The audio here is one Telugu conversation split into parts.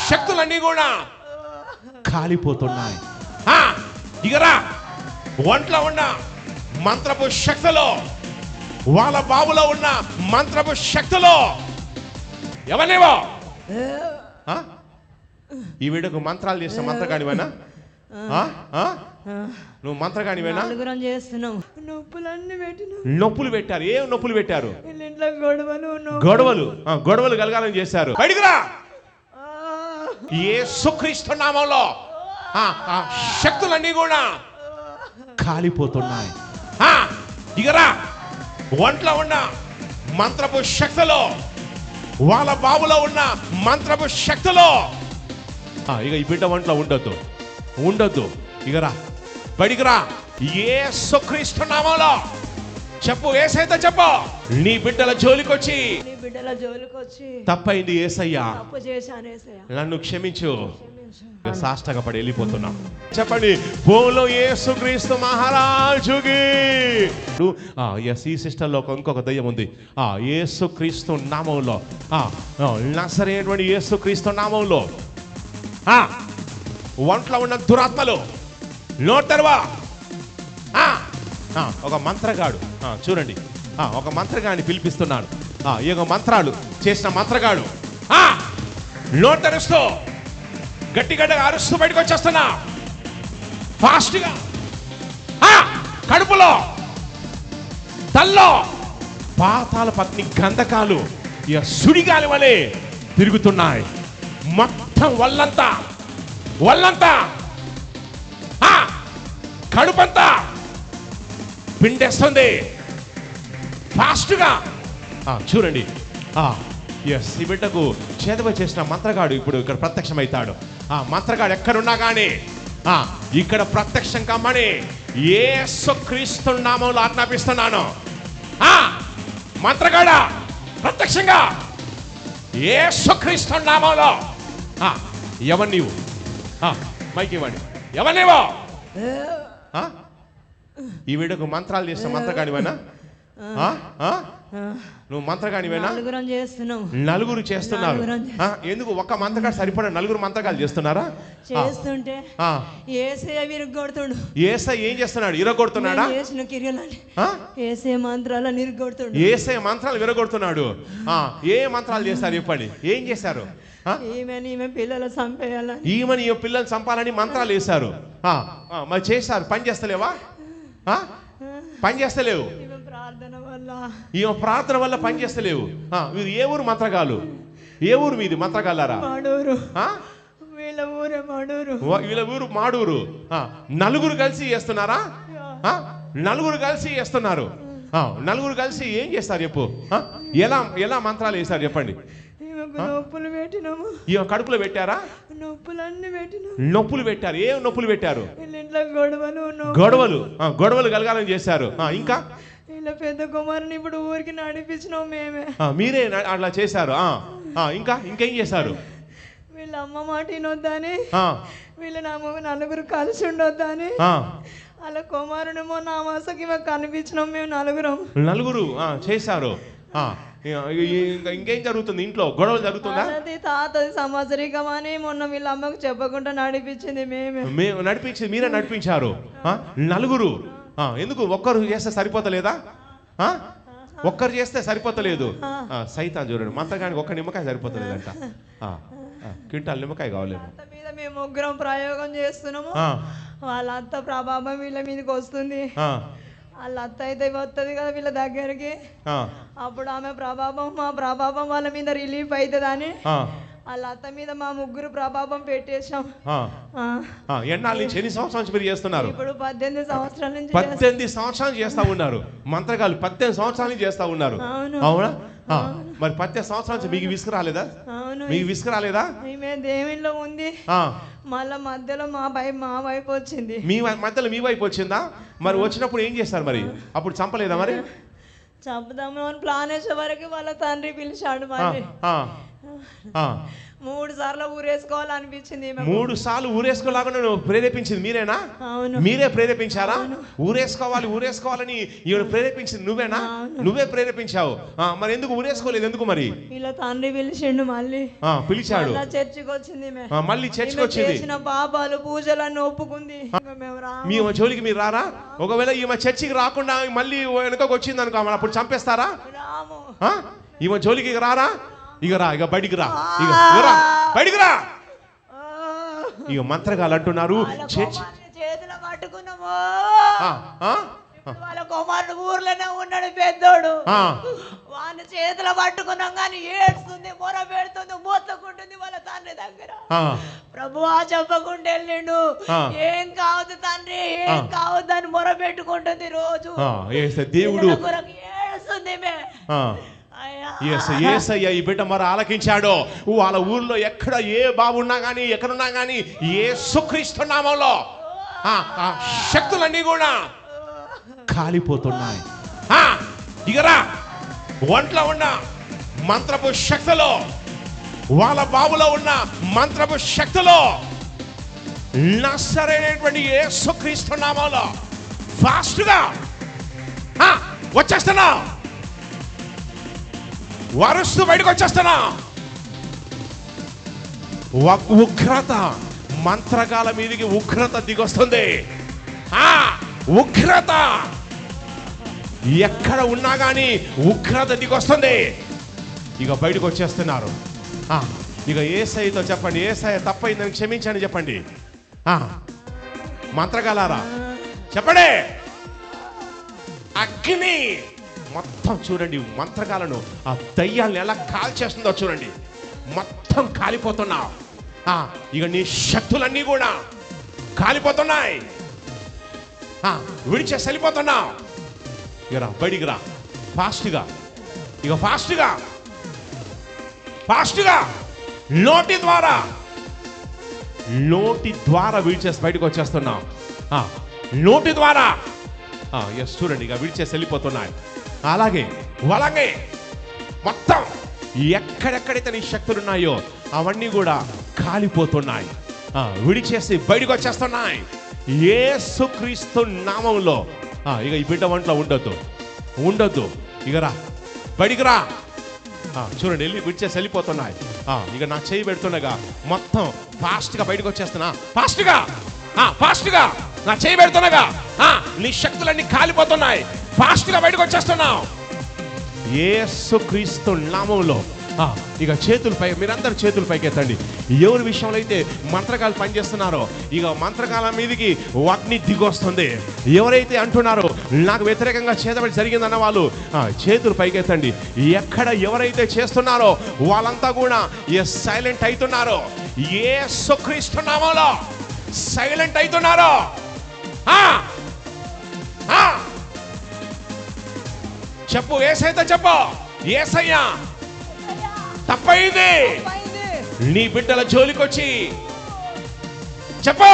శక్తులన్నీ కూడా కాలిపోతున్నాయి. ఇగరా ఒంట్లో ఉన్న మంత్రపు శక్తులు, వాళ్ళ బాబులో ఉన్న మంత్రపు శక్తులు ఎవరినేవో ఈ వీడియోకు మంత్రాలు చేస్తా. మంత్రగాడివేనా నువ్వు? మంత్రగాడివేనా? నొప్పులు పెట్టారు. ఏం నొప్పులు పెట్టారు? గొడవలు కలగాలని చేశారు. బయటికి రా. యేసుక్రీస్తు నామములో శక్తులన్నీ కూడా కాలిపోతున్నాయి. ఇగరా ఒంట్లో ఉన్న మంత్రపు శక్తులు, వాళ్ళ బాబులో ఉన్న మంత్రపు శక్తులు ఇక ఈ బిడ్డ ఒంట్లో ఉండొద్దు. ఇగరా బయటికి రా. యేసుక్రీస్తు నామములో చెప్పు. యేసయ్యతో చెప్పు. నీ బిడ్డల జోలికొచ్చి తప్పైంది యేసయ్యా, నన్ను క్షమించు. సాష్టంగా పడి వెళ్ళిపోతున్నాం. చెప్పండి, భూమిలో యేసుక్రీస్తు మహారాజుకి. ఈ సిస్టంలో ఇంకొక దయ్యం ఉంది. యేసుక్రీస్తు నామంలో, నజరేయుడైన యేసుక్రీస్తు నామంలో ఒంట్లో ఉన్న దురాత్మలు నోటర్వా. ఒక మంత్రగాడు చూడండి, ఒక మంత్రగాడిని పిలిపిస్తున్నాడు. ఈ మంత్రాలు చేసిన మంత్రగాడు నోటరుస్తూ గట్టిగడ్డగా అరుస్తూ బయటకు వచ్చేస్తున్నా. ఫాస్ట్గా కడుపులో, తల్లో పాతాల పత్ని గంధకాలు ఇక సుడిగాలి వలె తిరుగుతున్నాయి. మొత్తం వల్లంతా కడుపంతా పిండేస్తుంది ఫాస్ట్గా. చూడండి, ఈ బిడ్డకు చేదవ చేసిన మంత్రగాడు ఇప్పుడు ఇక్కడ ప్రత్యక్షమవుతాడు. మంత్రగాడు ఎక్కడున్నా కానీ ఇక్కడ ప్రత్యక్షం కమ్మని యేసుక్రీస్తు నామములో ఆజ్ఞాపిస్తున్నాను. మంత్రగాడా ప్రత్యక్షంగా యేసుక్రీస్తు నామములో. ఎవరు నీవు? మైక్ ఇవ్వండి. ఎవరు నీవు? ఈ వీడియోకు మంత్రాలు చేసిన మంత్రగాడివేనా? నువ్వు మంత్రగాడివేనా? నలుగురు చేస్తున్నారు. ఎందుకు ఒక్క మంత్రగాడు సరిపడా నలుగురు మంత్రగాలు చేస్తున్నారా? చేస్తుంటే యేసయ్య ఏం చేస్తున్నాడు? ఇరగొడుతున్నాడా? యేసయ్య మంత్రాలు విరగొడుతున్నాడు. ఏ మంత్రాలు చేశారు చెప్పండి? ఏం చేశారు? ఈమె పిల్లలు చంపేయాలని, ఈమెని పిల్లలు చంపాలని మంత్రాలు వేశారు. మరి చేశారు. పని చేస్తలేవా? పని చేస్తలేవు. ఈ ప్రార్థన వల్ల పని చేస్తలేవు. మీరు ఏ ఊరు మంత్రగాలు? ఏ ఊరు మీది మంత్రగాలారా? వీళ్ళ ఊరు మాడూరు. నలుగురు కలిసి చేస్తున్నారా? నలుగురు కలిసి చేస్తున్నారు. నలుగురు కలిసి ఏం చేస్తారు చెప్పు? ఎలా మంత్రాలు వేశారు చెప్పండి? కడుపులో పెట్టారా? నొప్పులు పెట్టారు. ఏం నొప్పులు పెట్టారు? గొడవలు కలగాలని చేశారు. ఇంకా పెద్ద కుమారుని ఇప్పుడు ఊరికి నడిపించినాం మేమే. మీరే అట్లా చేశారు. ఇంకేం చేశారు? వీళ్ళ అమ్మ మాట వినొద్దని, వీళ్ళ నలుగురు కలిసి ఉండొద్దని అలా కుమారుని మొన్న అమాసకి కనిపించినాం మేము నలుగురు చేశారు. ఇంకేం జరుగుతుంది? ఇంట్లో గొడవలు జరుగుతుందా? తాతది సంవత్సరికం అని మొన్న వీళ్ళ అమ్మకు చెప్పకుండా నడిపించింది నడిపించింది మీరే నడిపించారు. నలుగురు. ఎందుకు? ఒక్కరు చేస్తే సరిపోతలేదా? ఒక్కరు చేస్తే సరిపోతలేదు. సైతాన్ చూడండి, మంత్రగానికి ఒక్క నిమ్మకాయ సరిపోతలేదంట. క్వింటాల్ నిమ్మకాయ కావాలి. మీద మేము ముగ్గురం ప్రయోగం చేస్తున్నాము. వాళ్ళ అత్త ప్రభావం వీళ్ళ మీదకి వస్తుంది. వాళ్ళ అత్త అయితే వస్తుంది కదా వీళ్ళ దగ్గరికి. అప్పుడు ఆమె ప్రభావం, మా ప్రభావం వాళ్ళ మీద రిలీఫ్ అవుతుంది అని వాళ్ళ అత్త మీద మా ముగ్గురు ప్రభావం పెట్టేశాం. ఎన్నాళ్ళ నుంచి, ఎన్ని సంవత్సరాల నుంచి మీరు చేస్తున్నారు? ఇప్పుడు 18 సంవత్సరాల నుంచి. 18 సంవత్సరాలు చేస్తా ఉన్నారు మంత్రగాలు. 18 సంవత్సరాల నుంచి చేస్తా ఉన్నారు. అవునా? మరి 18 సంవత్సరాల నుంచి మీకు విసుగు రాలేదా? మీకు విసుగు రాలేదా? దేవునిలో ఉంది. మళ్ళా మధ్యలో మా వైపు వచ్చింది. మీ మధ్యలో మీ వైపు వచ్చిందా? మరి వచ్చినప్పుడు ఏం చేస్తారు? మరి అప్పుడు చంపలేదా? మరి చంపుదాము అని ప్లాన్ వేసే వరకు వాళ్ళ తండ్రి పిలిచాడు. మరి 3 సార్లు ఊరేసుకోవాలనిపించింది ఈమెకు. 3 సార్లు ఊరేసుకోలాగా నువ్వు ప్రేరేపించింది మీరేనా? అవును. మీరే ప్రేరేపించారా? ఊరేసుకోవాలని ఈవిడ ప్రేరేపించింది నువ్వేనా? నువ్వే ప్రేరేపించావు. మరి ఎందుకు ఊరేసుకోలేదు? ఎందుకు మరి? ఇలా తండ్రి పిలిచిండు, మళ్ళీ పిలిచాడు, చర్చికి వచ్చింది. మళ్ళీ చర్చికి వచ్చింది. చేసిన పాపాలు పూజలన్నీ ఒప్పుకుంది. మీ జోలికి మీరు రారా? ఒకవేళ ఈమె చర్చికి రాకుండా మళ్ళీ వెనుకకు వచ్చింది అనుకో, అప్పుడు చంపేస్తారా? ఈమె జోలికి రారా? ఇక రా, ఇక బయటికి రా, ఇక రా, బయటికి రా. ఇక మంత్రగాలు అంటున్నారు చేతులు పట్టుకున్నాము. వాళ్ళ కుమారుడు ఊర్లోనే ఉన్నాడు పెద్దోడు, వాళ్ళ చేతులు పట్టుకున్నాం కానీ ఏడుస్తుంది, మొర పెడుతుంది, మొత్తుకుంటుంది వాళ్ళ తండ్రి దగ్గర. ప్రభువా చెప్పకుండా వెళ్ళిండు. ఏం కావద్దు తండ్రి, ఏం కావద్దు అని మొర పెట్టుకుంటుంది రోజు. దేవుడు ఏడుస్తుంది. యేసయ్య ఈ బిడ్డ మరి ఆలకించాడో. వాళ్ళ ఊర్లో ఎక్కడ ఏ బాబున్నా గానీ, ఎక్కడున్నా గానీ యేసుక్రీస్తు నామంలో ఆ శక్తులన్నీ కూడా కాలిపోతున్నాయి. ఇగరా, ఒంట్లో ఉన్న మంత్రపు శక్తులు, వాళ్ళ బాబులో ఉన్న మంత్రపు శక్తులు నజరేయుడైనటువంటి యేసుక్రీస్తు నామంలో ఫాస్ట్గా వచ్చేస్తున్నా, వరుస్తూ బయటకు వచ్చేస్తున్నా. ఉగ్రత, మంత్రగాల మీదకి ఉగ్రత దిగొస్తుంది. ఉగ్రత ఎక్కడ ఉన్నా గానీ ఉగ్రత దిగొస్తుంది. ఇక బయటకు వచ్చేస్తున్నారు. ఇక యేసయ్యతో చెప్పండి, యేసయ్య తప్పైందని క్షమించండి చెప్పండి. మంత్రగాలారా చెప్పండి. అగ్ని మొత్తం చూడండి, మంత్రగాలను ఆ దయ్యాలను ఎలా కాల్చేస్తుందో చూడండి. మొత్తం కాలిపోతున్నావు. ఇక నీ శక్తులన్నీ కూడా కాలిపోతున్నాయి. విడిచేసి వెళ్ళిపోతున్నావు. ఇక రా, బయటికి రా, ఫాస్ట్గా. ఇక ఫాస్ట్గా నోటి ద్వారా విడిచేసి బయటకు వచ్చేస్తున్నావు. నోటి ద్వారా చూడండి, ఇక విడిచేసి వెళ్ళిపోతున్నాయి. అలాగే మొత్తం ఎక్కడెక్కడైతే నీ శక్తులు ఉన్నాయో అవన్నీ కూడా కాలిపోతున్నాయి, విడిచేసి బయటకు వచ్చేస్తున్నాయి యేసుక్రీస్తు నామంలో. ఇక ఈ బిడ్డ ఒంట్లో ఉండొద్దు. ఇక రా, బయటికి రా. చూడండి, విడిచేసి వెళ్ళిపోతున్నాయి. ఇక నా చేయి పెడుతుండగా మొత్తం ఫాస్ట్గా బయటకు వచ్చేస్తున్నా. ఫాస్ట్గా నా చేయి పెడుతుండగా నీ శక్తులన్నీ కాలిపోతున్నాయి. ఫాస్ట్గా బయటకు వచ్చేస్తున్నావు యేసుక్రీస్తు నామంలో. ఇక చేతులపై, మీరందరూ చేతులు పైకి ఎత్తండి. ఎవరి విషయంలో అయితే మంత్రగాలు పనిచేస్తున్నారో ఇక మంత్రగాల మీదకి అగ్ని దిగొస్తుంది. ఎవరైతే అంటున్నారో నాకు వ్యతిరేకంగా చేతబడి జరిగిందన్న వాళ్ళు చేతులు పైకి ఎత్తండి. ఎక్కడ ఎవరైతే చేస్తున్నారో వాళ్ళంతా కూడా సైలెంట్ అవుతున్నారో, యేసుక్రీస్తు నామంలో సైలెంట్ అవుతున్నారో. చెప్పు, యేసయ్యతో చెప్పు, యేసయ్య తప్పైంది, నీ బిడ్డల జోలికొచ్చి చెప్పు.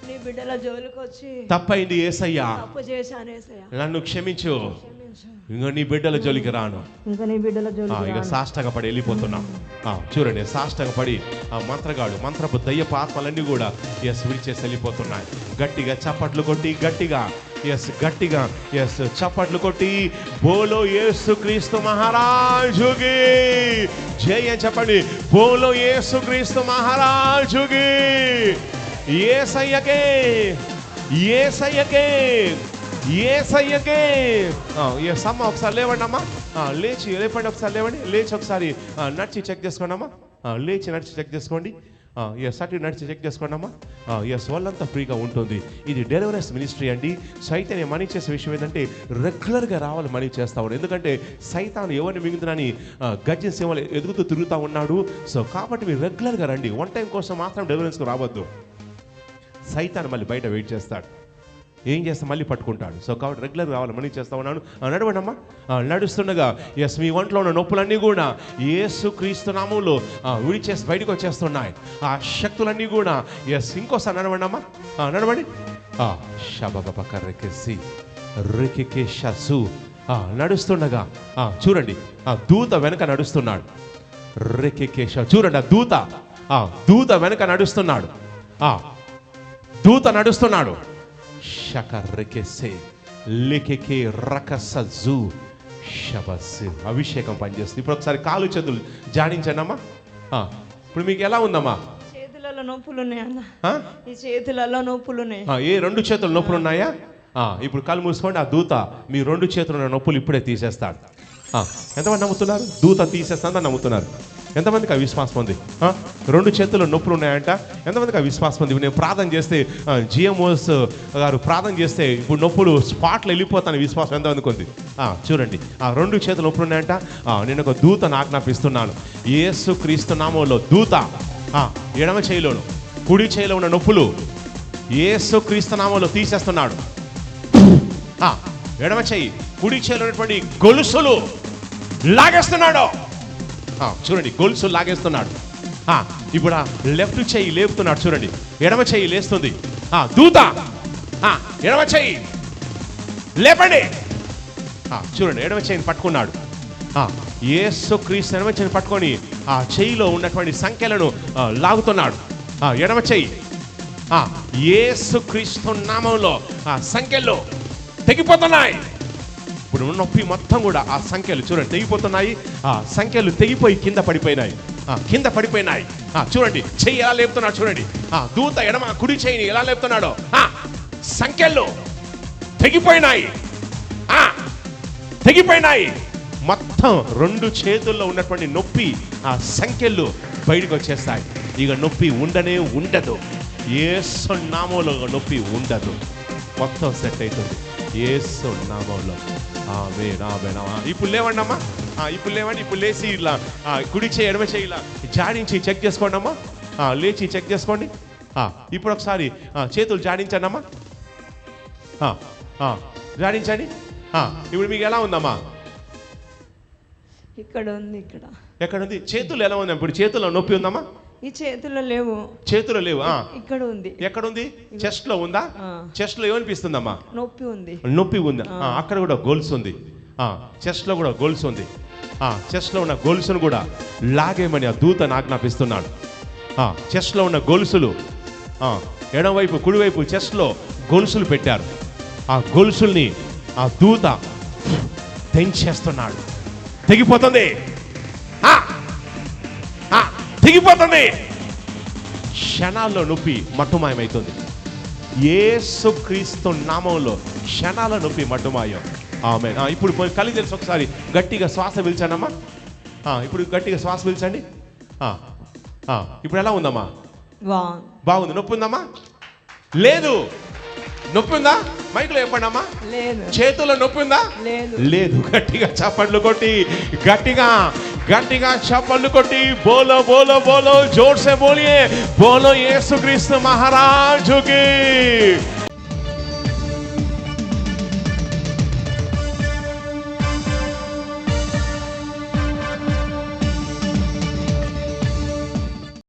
నీ బిడ్డల జోలికొచ్చి తప్పైంది యేసయ్య, తప్పు చేశాను యేసయ్య, నన్ను క్షమించు. ఇంకా నీ బిడ్డల జోలికి రాను. ఇక సాష్టంగపడి వెళ్ళిపోతున్నా. చూడండి, సాష్టంగపడి ఆ మంత్రపు దయ్యపు ఆత్మలన్నీ కూడా విడిచేసి వెళ్ళిపోతున్నాయి. గట్టిగా చప్పట్లు కొట్టి, గట్టిగా చప్పట్లు కొట్టి బోలో యేసుక్రీస్తు మహారాజుకి జయ చెప్పండి. బోలో యేసుక్రీస్తు మహారాజుకి, యేసయ్యకే సమ్మ. ఒకసారి లేవండి అమ్మా, లేపండి, ఒకసారి లేచి ఒకసారి నడిచి చెక్ చేసుకోండి అమ్మా. నడిచి చెక్ చేసుకోండి. నడిచి చెక్ చేసుకోండి అమ్మా. వాళ్ళంతా ఫ్రీగా ఉంటుంది. ఇది డెలివరెన్స్ మినిస్ట్రీ అండి. సైతాన్ని మనీ చేసే విషయం ఏంటంటే రెగ్యులర్గా రావాలి మనీ చేస్తా ఉన్నాడు. ఎందుకంటే సైతాను ఎవరిని మింగుతుందని గజ్జె సేవలు ఎదుగుతూ తిరుగుతూ ఉన్నాడు. సో కాబట్టి మీరు రెగ్యులర్గా రండి. వన్ టైం కోసం మాత్రం డెలివరెన్స్కి రావద్దు. సైతాను మళ్ళీ బయట వెయిట్ చేస్తాడు, ఏం చేస్తా మళ్ళీ పట్టుకుంటాడు. సో కాబట్టి రెగ్యులర్ రావాలి, మనీ చేస్తా ఉన్నాను. నడవండి అమ్మా. నడుస్తుండగా మీ ఒంట్లో ఉన్న నొప్పులన్నీ కూడా యేసుక్రీస్తు నామంలో విడిచేసి బయటకు వచ్చేస్తున్నాయి. ఆ శక్తులన్నీ కూడా ఇంకోసారి నడవండి అమ్మా, నడవండి. నడుస్తుండగా చూడండి, దూత వెనక నడుస్తున్నాడు. రెకెకేష. చూడండి ఆ దూత వెనక నడుస్తున్నాడు. దూత నడుస్తున్నాడు. షక రెకెసే లికెకే రకసజు షబస్. అభిషేకం పనిచేస్తుంది. ఇప్పుడు ఒకసారి కాలు చేతులు జాడించండి అమ్మా. ఇప్పుడు మీకు ఎలా ఉందమ్మా? చేతులలో నొప్పులు ఉన్నాయి అన్న. ఈ చేతులలో నొప్పులు ఉన్నాయి. ఏ 2 చేతులు నొప్పులు ఉన్నాయా? ఇప్పుడు కళ్ళు మూసుకోండి. ఆ దూత మీ 2 చేతుల నొప్పులు ఇప్పుడే తీసేస్తాడు. ఎంతమంది నమ్ముతున్నారు? దూత తీసేస్తానని నమ్ముతున్నారు. ఎంతమందికి ఆ విశ్వాసం ఉంది? 2 చేతుల్లో నొప్పులు ఉన్నాయంట. ఎంతమందికి ఆ విశ్వాసం ఉంది? నేను ప్రార్థన చేస్తే జిఎంఓస్ గారు ప్రార్థన చేస్తే ఇప్పుడు నొప్పులు స్పాట్లో వెళ్ళిపోతాను విశ్వాసం ఎంతమందికి ఉంది? చూడండి, ఆ 2 చేతులు నొప్పులు ఉన్నాయంట. నేను ఒక దూతను ఆజ్ఞాపిస్తున్నాను. యేసుక్రీస్తు నామములో దూత ఎడమ చేయిలోను కుడి చేయిలో ఉన్న నొప్పులు యేసుక్రీస్తు నామములో తీసేస్తున్నాడు. ఎడమ చేయి కుడి చేయిలో ఉన్నటువంటి గొలుసులు లాగేస్తున్నాడు. చూడండి, గొలుసు లాగేస్తున్నాడు. ఇప్పుడు లెఫ్ట్ చెయ్యి లేపుతున్నాడు. చూడండి, ఎడమ చెయ్యి లేస్తుంది. దూత ఎడమ చెయ్యి లేపండి. చూడండి, ఎడమ చెయ్యిని పట్టుకున్నాడు. యేసుక్రీస్తు ఎడమ చెయ్యిని పట్టుకొని ఆ చెయ్యిలో ఉన్నటువంటి సంఖ్యలను లాగుతున్నాడు. ఎడమ చెయ్యి యేసుక్రీస్తు నామంలో ఆ సంఖ్యలు తెగిపోతున్నాయి. ఇప్పుడు నొప్పి మొత్తం కూడా ఆ సంఖ్యలు చూడండి తెగిపోతున్నాయి. ఆ సంఖ్యలు తెగిపోయి కింద పడిపోయినాయి. చూడండి, చెయ్యి ఎలా లేపుతున్నాడు. చూడండి, దూత ఎడమ కుడి చెయ్యిని ఎలా లేపుతున్నాడో సంఖ్యలు తెగిపోయినాయి. మొత్తం 2 చేతుల్లో ఉన్నటువంటి నొప్పి ఆ సంఖ్యలు బయటకు వచ్చేస్తాయి. ఇక నొప్పి ఉండదు. యేసు నామములో నొప్పి ఉండదు. మొత్తం సెట్ అవుతుంది యేసు నామములో. ఆమేన్. ఇప్పుడు లేవండి అమ్మా. ఇప్పుడు లేవండి. ఇప్పుడు లేచి ఇలా కుడి చేయి ఎడమ చేయి ఇలా జాడించి చెక్ చేసుకోండి అమ్మా. లేచి చెక్ చేసుకోండి. ఇప్పుడు ఒకసారి చేతులు జాడించండి అమ్మా. జాడించండి. ఇప్పుడు మీకు ఎలా ఉందమ్మా? ఇక్కడ ఉంది. ఎక్కడ ఉంది? చేతులు ఎలా ఉంది? ఇప్పుడు చేతుల్లో నొప్పి ఉందమ్మా? ఈ చేతుల్లో లేవు. ఇక్కడ ఉంది. ఎక్కడ ఉంది? చెస్ట్ లో ఉందా? చెస్ట్ లో ఏమనిపిస్తుందమ్మా? నొప్పి ఉంది. అక్కడ కూడా గొలుసు ఉంది. చెస్ట్ లో కూడా గొలుసు ఉంది. చెస్ట్ లో ఉన్న గొలుసును కూడా లాగేమని ఆ దూతను ఆజ్ఞాపిస్తున్నాడు. చెస్ట్ లో ఉన్న గొలుసులు ఎడమవైపు కుడివైపు చెస్ట్ లో గొలుసులు పెట్టారు. ఆ గొలుసుల్ని ఆ దూత తెంచేస్తున్నాడు. తెగిపోతుంది. క్షణాల్లో నొప్పి మట్టుమాయమవుతుంది. యేసుక్రీస్తు నామంలో క్షణాల నొప్పి మట్టుమాయం. ఆమేన్. ఇప్పుడు కళ్ళు తెలిసి ఒకసారి గట్టిగా శ్వాస పీల్చండమ్మా. ఇప్పుడు గట్టిగా శ్వాస పీల్చండి. ఇప్పుడు ఎలా ఉందమ్మా? బాగుంది. నొప్పి ఉందమ్మా? లేదు. నొప్పి ఉందా? మైకులో చెప్పండి అమ్మా. చేతుల్లో నొప్పి ఉందా? లేదు. గట్టిగా చప్పట్లు కొట్టి గట్టిగా చప్పట్లు కొట్టి బోలో బోలో బోలో జోర్ సే బోలియే బోలో యేసుక్రీస్తు మహారాజుకి